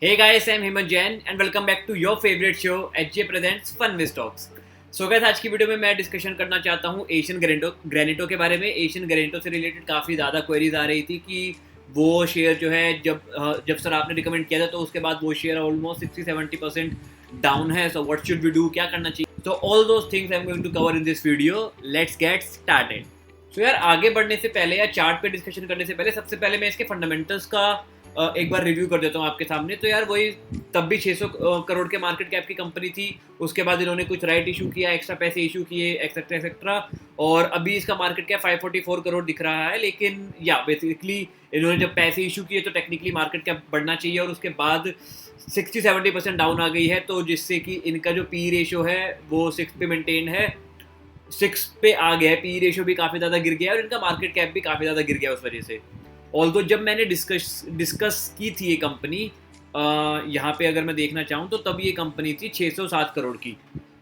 Hey guys, I'm Hemant Jain and welcome back to your favorite show HJ Presents Fun with Stocks. So guys, आज की video में मैं discussion करना चाहता हूँ एशियन ग्रेनिटो के बारे में। एशियन ग्रेनिटो से रिलेटेड काफ़ी ज़्यादा क्वेरीज आ रही थी कि वो शेयर जो है जब सर आपने रिकमेंड किया था तो उसके बाद वो शेयर ऑलमोस्ट 60-70% डाउन है। So what should we do, क्या करना चाहिए? तो all those things I am going to cover in this video. Let's get started. So यार, आगे बढ़ने से पहले या चार्ट पे डिस्कशन करने से पहले सबसे पहले मैं इसके फंडामेंटल्स का एक बार रिव्यू कर देता हूँ आपके सामने। तो यार वही, तब भी 600 करोड़ के मार्केट कैप की कंपनी थी। उसके बाद इन्होंने कुछ राइट इशू किया, एक्स्ट्रा पैसे इशू किए, एक्सेट्रा एक्सेट्रा, और अभी इसका मार्केट कैप 544 करोड़ दिख रहा है। लेकिन या बेसिकली इन्होंने जब पैसे इशू किए तो टेक्निकली मार्केट कैप बढ़ना चाहिए, और उसके बाद 60-70% डाउन आ गई है, तो जिससे कि इनका जो पी रेशो है वो 6 पे मेंटेन है, 6 पे आ गया है। पी रेशो भी काफ़ी ज़्यादा गिर गया है और इनका मार्केट कैप भी काफ़ी ज़्यादा गिर गया उस वजह से। ऑल्दो जब मैंने डिस्कस की थी ये कंपनी, यहाँ पे अगर मैं देखना चाहूँ तो तब ये कंपनी थी 607 करोड़ की।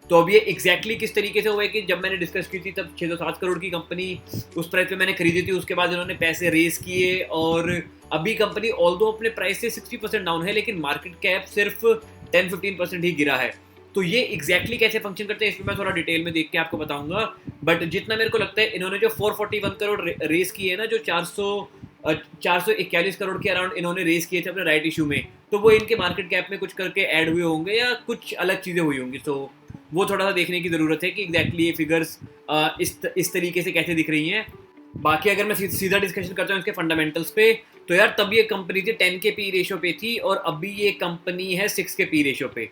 तो अब ये एग्जैक्टली किस तरीके से हुआ है कि जब मैंने डिस्कस की थी तब 607 करोड़ की कंपनी उस प्राइस पे मैंने खरीदी थी। उसके बाद इन्होंने पैसे रेस किए और अभी कंपनी ऑल्दो अपने प्राइस से 60% डाउन है, लेकिन मार्केट कैप सिर्फ 10-15% ही गिरा है। तो ये एग्जैक्टली कैसे फंक्शन करते हैं इसमें मैं थोड़ा डिटेल में देख के आपको बताऊंगा। बट जितना मेरे को लगता है, इन्होंने जो 441 करोड़ रेस किए है ना, जो 441 करोड़ के अराउंड इन्होंने रेस किए थे अपने राइट इशू में, तो वो इनके मार्केट कैप में कुछ करके ऐड हुए होंगे या कुछ अलग चीज़ें हुई होंगी। तो वो थोड़ा सा देखने की ज़रूरत है कि एग्जैक्टली ये फिगर्स इस तरीके से कैसे दिख रही हैं। बाकी अगर मैं सीधा डिस्कशन करता हूँ इसके फंडामेंटल्स पे, तो यार तब ये कंपनी थी 10 के पी रेशो पे थी और अभी ये कंपनी है 6 के पी रेशो पे।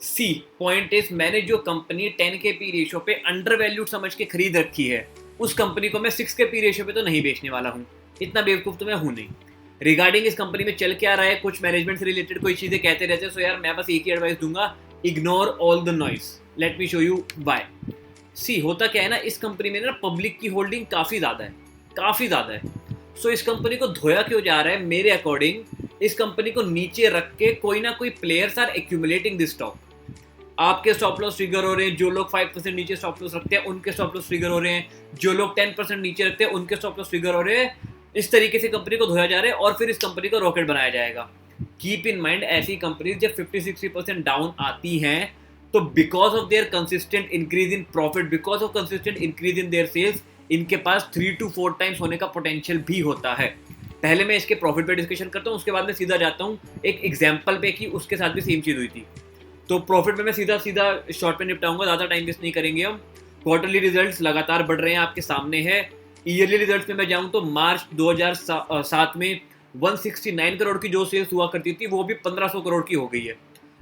सी पॉइंट इज, मैंने जो कंपनी 10 के पी रेशो पे अंडर वैल्यूड समझ के खरीद रखी है, उस कंपनी को मैं 6 के पी रेशो पे तो नहीं बेचने वाला हूँ। इतना बेवकूफ़ तो मैं हूँ नहीं। रिगार्डिंग इस कंपनी में चल क्या रहा है, कुछ मैनेजमेंट से रिलेटेड कोई चीज़ें कहते रहते हैं। सो यार मैं बस एक ही एडवाइस दूंगा, ignore all the noise. Let me show you why. See होता क्या है ना, इस कंपनी में ना पब्लिक की होल्डिंग काफ़ी ज़्यादा है, काफ़ी ज़्यादा है। सो इस कंपनी को धोया क्यों जा रहा है? मेरे अकॉर्डिंग इस कंपनी को नीचे रख के कोई ना कोई players are accumulating this stock. आपके स्टॉप लॉस ट्रिगर हो रहे हैं, जो लोग 5% नीचे स्टॉप लॉस रखते हैं उनके स्टॉप लॉस ट्रिगर हो रहे हैं, जो लोग 10% नीचे रखते हैं उनके स्टॉप लॉस ट्रिगर हो रहे हैं। इस तरीके से कंपनी को धोया जा रहा है और फिर इस कंपनी को रॉकेट बनाया जाएगा। कीप इन माइंड, ऐसी कंपनीज जब 50-60% डाउन आती हैं तो because of their consistent increase in profit, because of consistent increase in their sales, इनके पास 3 to 4 टाइम्स होने का पोटेंशियल भी होता है। पहले मैं इसके प्रॉफिट पे डिस्कशन करता हूँ, उसके बाद मैं सीधा जाता हूँ एक एग्जाम्पल पे कि उसके साथ भी सेम चीज़ हुई थी। तो प्रॉफिट में मैं सीधा शॉर्ट पे निपटाऊंगा, ज़्यादा टाइम वेस्ट नहीं करेंगे हम। क्वार्टरली रिजल्ट्स लगातार बढ़ रहे हैं, आपके सामने है। ईयरली रिजल्ट्स में मैं जाऊं तो मार्च 2007 में 169 करोड़ की जो सेल्स हुआ करती थी वो भी 1500 करोड़ की हो गई है।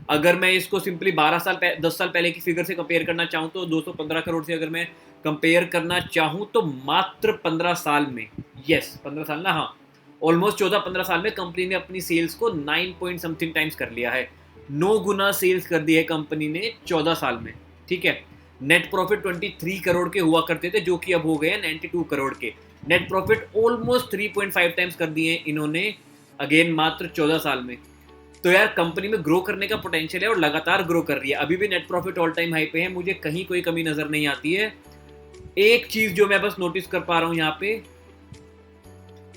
अगर मैं इसको सिंपली 10 साल पहले की फिगर से कंपेयर करना चाहूँ तो 215 करोड़ से अगर मैं कंपेयर करना चाहूँ तो मात्र 15 साल में, यस 15 साल ना, हाँ ऑलमोस्ट 14-15 साल में कंपनी ने अपनी सेल्स को 9 पॉइंट समथिंग टाइम्स कर लिया है। 9 गुना सेल्स कर दी है कंपनी ने 14 साल में, ठीक है। नेट प्रॉफिट 23 करोड़ के हुआ करते थे जो कि अब हो गए हैं 92 करोड़ के। नेट प्रॉफिट ऑलमोस्ट 3.5 टाइम्स कर दिए इन्होंने, अगेन मात्र 14 साल में। तो यार कंपनी में ग्रो करने का पोटेंशियल है और लगातार ग्रो कर रही है। अभी भी net profit all time high पे है, मुझे कहीं कोई कमी नजर नहीं आती है। एक चीज जो मैं बस नोटिस कर पा रहा हूँ यहाँ पे,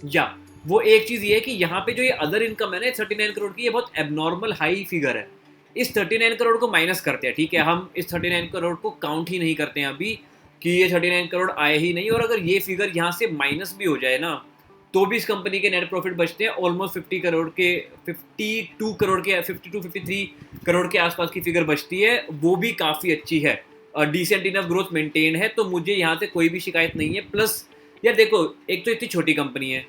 या वो एक चीज ये है कि यहाँ पे जो ये अदर इनकम है ना 39 करोड़ की, ये बहुत एबनॉर्मल हाई फिगर है। इस 39 करोड़ को माइनस करते हैं, ठीक है, हम इस 39 करोड़ को काउंट ही नहीं करते हैं अभी कि ये 39 करोड़ आए ही नहीं। और अगर ये फिगर यहाँ से माइनस भी हो जाए ना तो भी इस कंपनी के नेट प्रॉफिट बचते हैं ऑलमोस्ट 52 करोड़ के 52-53 करोड़ के आसपास की फिगर बचती है, वो भी काफ़ी अच्छी है। डिसेंट इनफ ग्रोथ मेंटेन है, तो मुझे यहाँ से कोई भी शिकायत नहीं है। प्लस यार देखो, एक तो इतनी छोटी कंपनी है,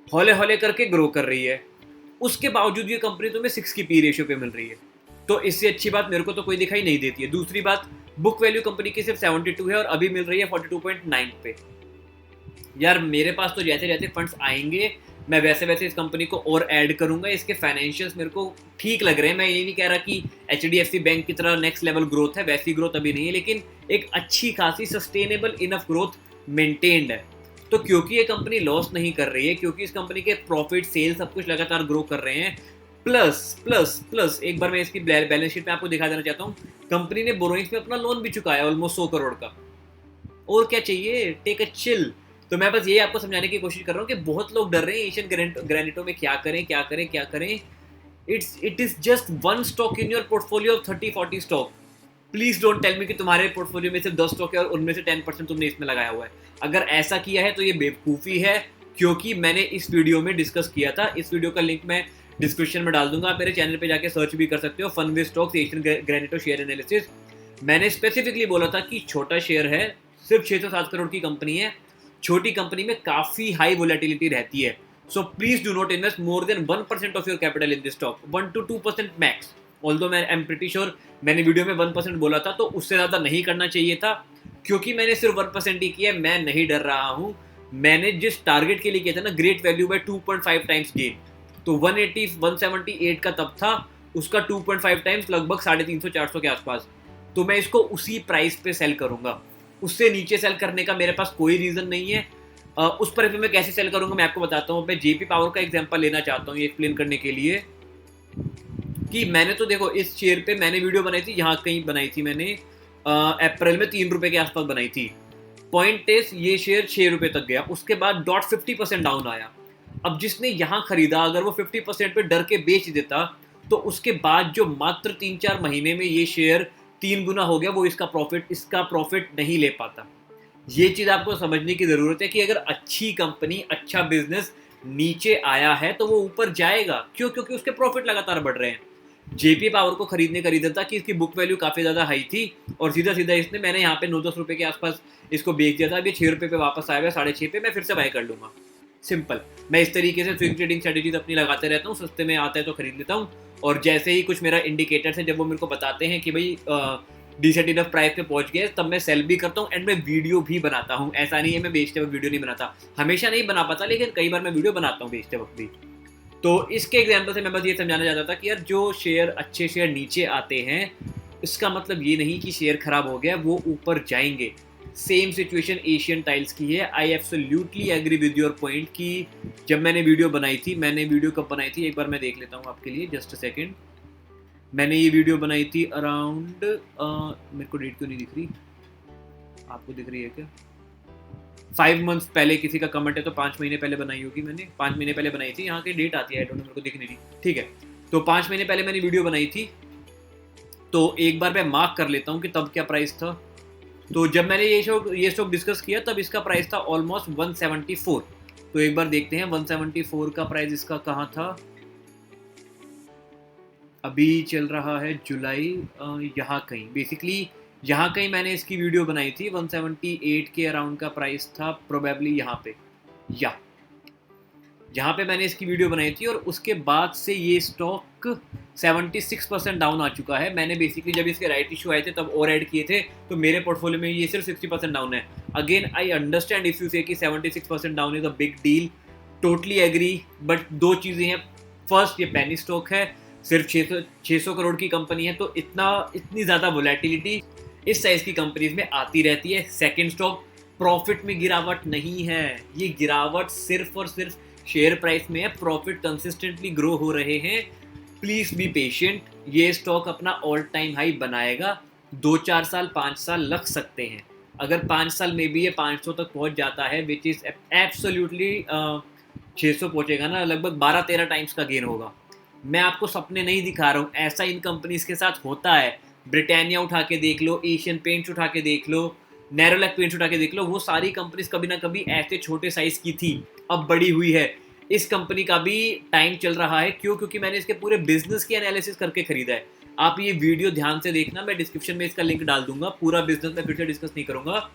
हौले हौले करके ग्रो कर रही है, उसके बावजूद ये कंपनी तुम्हें 6 की पी रेशियो पे मिल रही है, तो इससे अच्छी बात मेरे को तो कोई दिखाई नहीं देती है। दूसरी बात, बुक वैल्यू कंपनी की सिर्फ 72 है और अभी मिल रही है 42.9 पे। यार मेरे पास तो जैसे जैसे फंड्स आएंगे मैं वैसे वैसे इस कंपनी को और ऐड करूंगा। इसके फाइनेंशियल्स मेरे को ठीक लग रहे हैं। मैं ये नहीं कह रहा कि HDFC बैंक की तरह नेक्स्ट लेवल ग्रोथ है, वैसी ग्रोथ अभी नहीं है, लेकिन एक अच्छी खासी सस्टेनेबल इनफ ग्रोथ मेंटेन्ड है। तो क्योंकि ये कंपनी लॉस नहीं कर रही है, क्योंकि इस कंपनी के प्रॉफिट सेल सब कुछ लगातार ग्रो कर रहे हैं, प्लस प्लस प्लस एक बार मैं इसकी बैलेंस शीट में आपको दिखा देना चाहता हूँ, कंपनी ने बोरोइंग्स में अपना लोन भी चुकाया ऑलमोस्ट 100 करोड़ का। और क्या चाहिए, टेक अ चिल। तो मैं बस ये आपको समझाने की कोशिश कर रहा हूँ कि बहुत लोग डर रहे हैं एशियन ग्रेनिटो में क्या करें क्या करें क्या करें। It is just one stock in your portfolio of 30-40 stock. Please don't tell me कि तुम्हारे पोर्टफोलियो में सिर्फ 10 स्टॉक है और उनमें से 10% तुमने इसमें लगाया हुआ है. अगर ऐसा किया है तो ये बेवकूफ़ी है, क्योंकि मैंने इस वीडियो में डिस्कस किया था. इस वीडियो का लिंक मैं डिस्क्रिप्शन में डाल दूंगा. आप मेरे चैनल पे जाके सर्च भी कर सकते हो, fun with stocks Asian Granito share analysis. मैंने स्पेसिफिकली बोला था कि छोटा शेयर है, सिर्फ 607 करोड़ की कंपनी है. छोटी कंपनी में काफ़ी हाई वोलेटिलिटी रहती है. So please do not invest more than 1% of your capital in this stock, 1 to 2% max. Although मैं एम प्रिटी श्योर मैंने वीडियो में 1% बोला था, तो उससे ज़्यादा नहीं करना चाहिए था. क्योंकि मैंने सिर्फ 1% ही किया, मैं नहीं डर रहा हूँ. मैंने जिस टारगेट के लिए किया था ना, great value by 2.5 times gain, तो 178 का तब था, उसका 2.5 टाइम्स लगभग 350-400 के आसपास. तो मैं इसको उसी प्राइस पे सेल करूंगा. उससे नीचे सेल करने का मेरे पास कोई रीज़न नहीं है. उस पर मैं कैसे सेल करूंगा मैं आपको बताता हूँ. मैं जेपी पावर का एग्जांपल लेना चाहता हूँ ये एक्सप्लेन करने के लिए कि मैंने तो देखो इस शेयर पे मैंने वीडियो बनाई थी, यहाँ कहीं बनाई थी मैंने अप्रैल में 3 रुपये के आसपास बनाई थी. पॉइंट इज ये शेयर 6 रुपये तक गया, उसके बाद 50% डाउन आया. अब जिसने यहाँ खरीदा अगर वो 50% पे डर के बेच देता, तो उसके बाद जो मात्र 3-4 महीने में ये शेयर 3 गुना हो गया, वो इसका प्रॉफिट नहीं ले पाता. ये चीज़ आपको समझने की ज़रूरत है कि अगर अच्छी कंपनी, अच्छा बिजनेस नीचे आया है तो वो ऊपर जाएगा. क्यों? क्योंकि उसके प्रॉफिट लगातार बढ़ रहे हैं. जेपी पावर को खरीदने का रीज़न था कि इसकी बुक वैल्यू काफ़ी ज़्यादा हाई थी और सीधा सीधा इसने, मैंने यहाँ पे 9-10 रुपये के आसपास इसको बेच दिया था. अब ये 6 रुपये पे वापस आया हुआ है, 6.5 पे मैं फिर से बाय कर लूँगा. सिंपल. मैं इस तरीके से स्विंग ट्रेडिंग स्ट्रेटेजीज अपनी लगाते रहता हूँ. सस्ते में आता है तो खरीद लेता हूँ, और जैसे ही कुछ मेरा इंडिकेटर्स है, जब वो मेरे को बताते हैं कि भाई डिसेंट इनफ प्राइस पे पहुंच गए, तब मैं सेल भी करता हूँ एंड मैं वीडियो भी बनाता हूँ. ऐसा नहीं है मैं बेचते वक्त वीडियो नहीं बनाता, हमेशा नहीं बना पाता, लेकिन कई बार मैं वीडियो बनाता हूँ बेचते वक्त भी. तो इसके एग्जाम्पल से मैं बस ये समझाना चाहता था कि यार जो शेयर, अच्छे शेयर नीचे आते हैं, इसका मतलब ये नहीं कि शेयर खराब हो गया, वो ऊपर जाएंगे. सेम सिचुएशन एशियन टाइल्स की है. I absolutely agree with your point कि जब मैंने वीडियो बनाई थी, मैंने वीडियो कब बनाई थी एक बार मैं देख लेता हूँ आपके लिए, जस्ट अ सेकेंड. मैंने ये वीडियो बनाई थी अराउंड, मेरे को डेट क्यों नहीं दिख रही, आपको दिख रही है क्या? 5 मंथ्स पहले. किसी का कमेंट है तो 5 महीने पहले बनाई होगी मैंने, 5 महीने पहले बनाई थी. यहाँ की डेट आती है, आई डोंट नो, मेरे को दिख नहीं रही. ठीक है, तो 5 महीने पहले मैंने वीडियो बनाई थी. तो एक बार मैं मार्क कर लेता हूँ कि तब क्या प्राइस था. तो जब मैंने ये स्टॉक डिस्कस किया तब इसका प्राइस था ऑलमोस्ट 174. तो एक बार देखते हैं 174 का प्राइस इसका कहाँ था. अभी चल रहा है जुलाई, यहाँ कहीं, बेसिकली यहाँ कहीं मैंने इसकी वीडियो बनाई थी. 178 के अराउंड का प्राइस था प्रोबेबली यहाँ पे, या यहाँ पे मैंने इसकी वीडियो बनाई थी. और उसके बाद से ये स्टॉक 76% डाउन आ चुका है. मैंने बेसिकली जब इसके राइट इशू आए थे तब और ऐड किए थे, तो मेरे पोर्टफोलियो में ये सिर्फ 60% डाउन है. Again I understand if you say कि 76% down is a big deal, totally agree. But दो चीज़ें हैं. फर्स्ट, ये पेनी स्टॉक है, सिर्फ 600 करोड़ की कंपनी है, तो इतनी ज़्यादा वोलेटिलिटी इस साइज़ की कंपनीज में आती रहती है. सेकेंड, स्टॉक प्रॉफिट में गिरावट नहीं है. ये गिरावट सिर्फ और सिर्फ शेयर प्राइस में है. प्रॉफिट कंसिस्टेंटली ग्रो हो रहे हैं. Please be patient. ये स्टॉक अपना ऑल टाइम हाई बनाएगा. 2-4 साल, 5 साल लग सकते हैं. अगर 5 साल में भी ये 500 तक पहुंच जाता है, विच इज़ एब्सोल्युटली 600 पहुंचेगा ना, लगभग 12-13 टाइम्स का गेन होगा. मैं आपको सपने नहीं दिखा रहा हूँ, ऐसा इन कंपनीज के साथ होता है. ब्रिटानिया उठा के देख लो, एशियन पेंट्स उठा के देख लो, नेरोलैक पेंट्स उठा के देख लो, वो सारी कंपनीज कभी ना कभी ऐसे छोटे साइज़ की थी, अब बड़ी हुई है. इस कंपनी का भी टाइम चल रहा है. क्यों? क्योंकि मैंने इसके पूरे बिजनेस की एनालिसिस करके खरीदा है. आप ये वीडियो ध्यान से देखना, मैं डिस्क्रिप्शन में इसका लिंक डाल दूंगा. पूरा बिजनेस मैं फिर से डिस्कस नहीं करूंगा.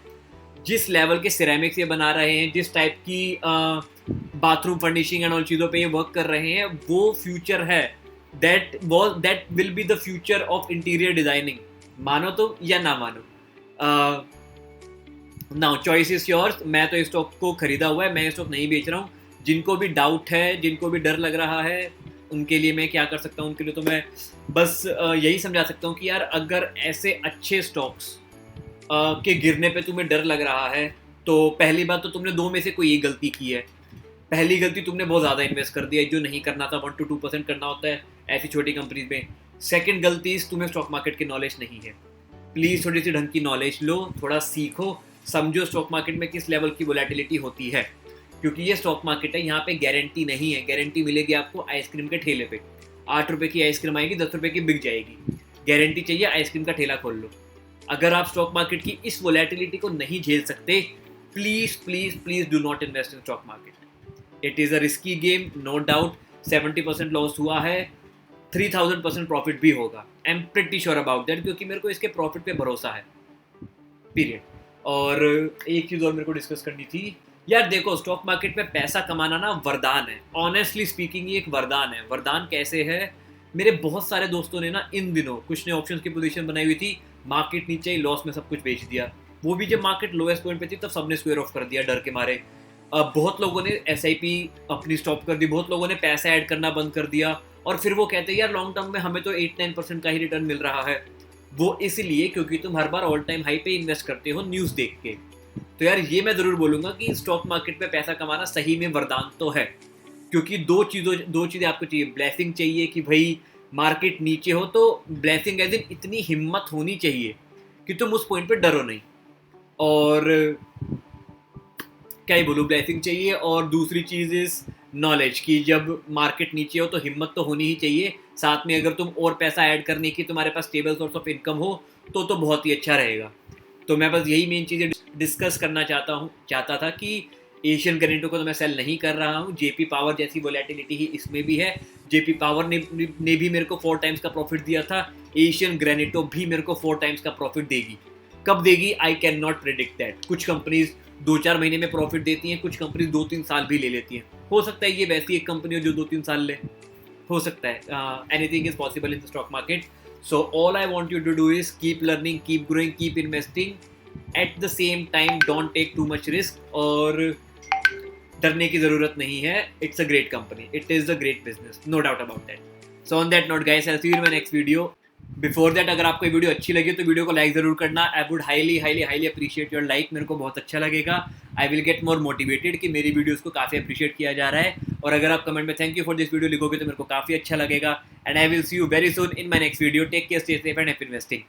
जिस लेवल के सिरेमिक्स ये बना रहे हैं, जिस टाइप की बाथरूम फर्निशिंग एंड ऑल चीज़ों पे ये वर्क कर रहे हैं, वो फ्यूचर है. That will be the future of interior designing. मानो तो या ना मानो, नाउ चॉइस इज योर्स. मैं तो इस स्टॉक को खरीदा हुआ है, मैं इस स्टॉक नहीं बेच रहा हूँ. जिनको भी डाउट है, जिनको भी डर लग रहा है, उनके लिए मैं क्या कर सकता हूँ? उनके लिए तो मैं बस यही समझा सकता हूँ कि यार अगर ऐसे अच्छे स्टॉक्स के गिरने पे तुम्हें डर लग रहा है, तो पहली बात तो तुमने दो में से कोई एक गलती की है. पहली गलती, तुमने बहुत ज़्यादा इन्वेस्ट कर दिया, जो नहीं करना था. 1-2% करना होता है ऐसी छोटी कंपनीज में. सेकंड गलती, तुम्हें स्टॉक मार्केट की नॉलेज नहीं है. प्लीज़ थोड़ी सी ढंग की नॉलेज लो, थोड़ा सीखो, समझो स्टॉक मार्केट में किस लेवल की वोलेटिलिटी होती है. क्योंकि ये स्टॉक मार्केट है, यहाँ पे गारंटी नहीं है. गारंटी मिलेगी आपको आइसक्रीम के ठेले पे. ₹8 की आइसक्रीम आएगी, ₹10 की बिक जाएगी। गारंटी चाहिए, आइसक्रीम का ठेला खोल लो। अगर आप स्टॉक मार्केट की इस वोलेटिलिटी को नहीं झेल सकते, please please please do not invest in stock market. It is a risky game, no doubt. 70% loss हुआ है, 3000% प्रॉफिट भी होगा। I am pretty sure about that, क्योंकि मेरे को इसके प्रॉफिट पे भरोसा है, पीरियड। और एक चीज़ और मेरे को डिस्कस करनी थी यार। देखो, स्टॉक मार्केट में पैसा कमाना ना वरदान है। ऑनेस्टली स्पीकिंग ये एक वरदान है। वरदान कैसे है? मेरे बहुत सारे दोस्तों ने ना इन दिनों कुछ ने ऑप्शंस की पोजीशन बनाई हुई थी, मार्केट नीचे ही लॉस में सब कुछ बेच दिया। वो भी जब मार्केट लोएस्ट पॉइंट पे थी तब सबने स्क्वेयर ऑफ कर दिया डर के मारे। बहुत लोगों ने SIP अपनी स्टॉप कर दी, बहुत लोगों ने पैसा ऐड करना बंद कर दिया। और फिर वो कहते हैं यार लॉन्ग टर्म में हमें तो 8-9% का ही रिटर्न मिल रहा है। वो इसलिए क्योंकि तुम हर बार ऑल टाइम हाई पे इन्वेस्ट करते हो न्यूज़ देख के। तो यार ये मैं ज़रूर बोलूँगा कि स्टॉक मार्केट में पैसा कमाना सही में वरदान तो है, क्योंकि दो चीज़ें आपको चाहिए। ब्लेसिंग चाहिए कि भाई मार्केट नीचे हो तो ब्लेसिंग एज इन इतनी हिम्मत होनी चाहिए कि तुम उस पॉइंट पे डरो नहीं। और क्या ही बोलूँ, ब्लेसिंग चाहिए। और दूसरी चीज़ इज़ नॉलेज, कि जब मार्केट नीचे हो तो हिम्मत तो होनी ही चाहिए। साथ में अगर तुम और पैसा ऐड करने की तुम्हारे पास स्टेबल सोर्स ऑफ इनकम हो तो बहुत ही अच्छा रहेगा। तो मैं बस यही मेन चीज़ें डिस्कस करना चाहता था कि एशियन ग्रेनेटो को तो मैं सेल नहीं कर रहा हूँ। JP पावर जैसी वोलेटिलिटी ही इसमें भी है। JP पावर ने भी मेरे को 4 टाइम्स का प्रॉफिट दिया था। एशियन ग्रेनेटो भी मेरे को 4 टाइम्स का प्रॉफिट देगी। कब देगी I can not predict that. कुछ कंपनीज 2-4 महीने में प्रॉफिट देती हैं, कुछ कंपनीज 2-3 साल भी ले लेती हैं। हो सकता है ये वैसी एक कंपनी हो जो 2-3 साल ले, हो सकता है। Anything is possible in the stock market. So all I want you to do is keep learning, keep growing, keep investing. At the same time don't take too much risk. और डरने की जरूरत नहीं है। It's a great company, it is a great business, no doubt about that. So on that note guys, I will see you in my next video. Before that, अगर आपको ये video अच्छी लगी तो वीडियो को लाइक जरूर करना। I would highly highly highly appreciate your like. मेरे को बहुत अच्छा लगेगा। I will get more motivated कि मेरी वीडियोस को काफ़ी अप्रिशिएट किया जा रहा है। और अगर आप कमेंट में thank you for this video लिखोगे तो मेरे को काफ़ी अच्छा लगेगा। And I will see you very soon in my next video. Take care, stay safe and happy investing.